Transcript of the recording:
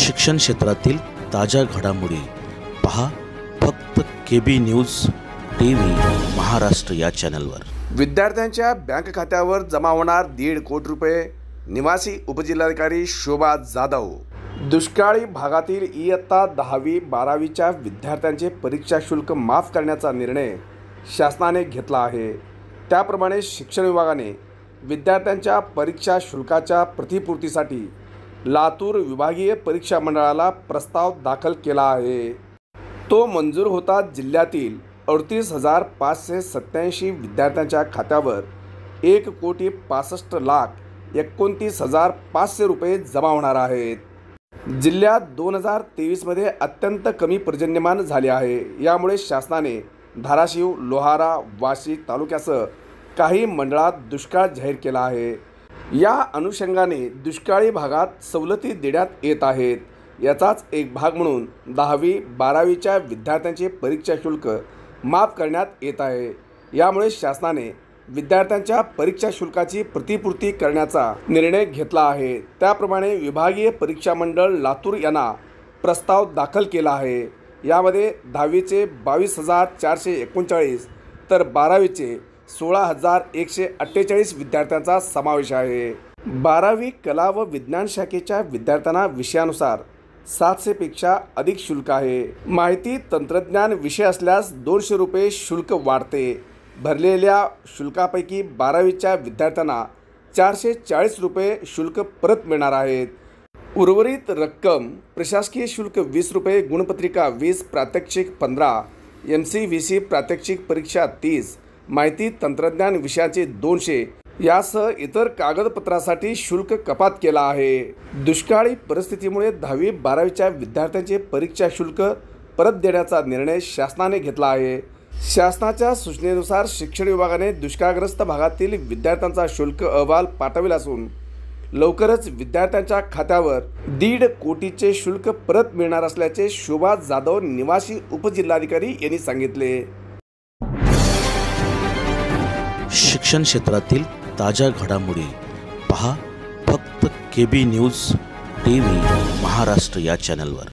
शिक्षण क्षेत्रातील ताज्या घडामोडी पहा फक्त KB न्यूज TV महाराष्ट्र या चॅनलवर। विद्यार्थ्यांच्या बँक खात्यावर जमा होणार 1.5 कोटी रुपये। निवासी उपजिल्हाधिकारी शोभा जाधव। दुष्काळी भागातील इयत्ता 10वी-12वीच्या विद्यार्थ्यांचे परीक्षा शुल्क माफ करण्याचा निर्णय शासनाने घेतला आहे। त्याप्रमाणे शिक्षण विभागाने विद्यार्थ्यांच्या परीक्षा शुल्काच्या प्रतिपूर्तीसाठी लातूर विभागीय परीक्षा मंडळाला प्रस्ताव दाखल केला आहे। तो मंजूर होता जिल्ह्यातील 38,587 विद्यार्थ्यांच्या खात्यावर 1,65,29,500 रुपये जमा होणार आहेत। जिल्ह्यात 2023 मध्ये अत्यंत कमी पर्जन्यमान झाले आहे। यामुळे शासनाने धाराशिव, लोहारा, वाशी तालुक्यासह काही मंडळात दुष्काळ जाहीर केला आहे। या अनुषंगाने दुष्काळी भागात सवलती देण्यात येत आहेत। याचाच एक भाग म्हणून 10वी-12वीच्या विद्यार्थ्यांचे परीक्षा शुल्क माफ करण्यात येत आहे। यामुळे शासनाने विद्यार्थ्यांच्या परीक्षा शुल्काची प्रतिपूर्ती करण्याचा निर्णय घेतला आहे। त्याप्रमाणे विभागीय परीक्षा मंडळ लातूर यांना प्रस्ताव दाखल केला आहे। यामध्ये 10वीचे 22,439 तर 12वीचे 16,148 विद्यार्थ्यांचा समावेश आहे। 12वी कला व विज्ञान शाखेच्या विद्यार्थ्यांना विषयानुसार 700 पेक्षा अधिक शुल्क आहे। माहिती तंत्रज्ञान विषय असल्यास 200 रुपये शुल्क वाढते। भरलेल्या शुल्कापैकी 12वीच्या विद्यार्थ्यांना 440 रुपये शुल्क परत मिळणार आहेत। उर्वरित रक्कम प्रशासकीय शुल्क 20 रुपये, गुणपत्रिका 20, प्रात्यक्षिक 15, MCVC प्रात्यक्षिक परीक्षा 30, माहिती तंत्रज्ञान विषयाचे 200 यासह इतर कागदपत्रासाठी शुल्क कपात केला आहे। दुष्काळी परिस्थितीमुळे 10वी-12वीच्या विद्यार्थ्यांचे परीक्षा शुल्क परत देण्याचा निर्णय शासनाने घेतला आहे। शासनाच्या सूचनेनुसार शिक्षण विभागाने दुष्काळग्रस्त भागातील विद्यार्थ्यांचा शुल्क अहवाल पाठविला असून लवकरच विद्यार्थ्यांच्या खात्यावर 1.5 कोटीचे शुल्क परत मिळणार असल्याचे शोभा जाधव, निवासी उपजिल्हाधिकारी यांनी सांगितले। शिक्षण क्षेत्रातील ताज्या घडामोडी पहा फक्त KB न्यूज TV महाराष्ट्र या चॅनलवर।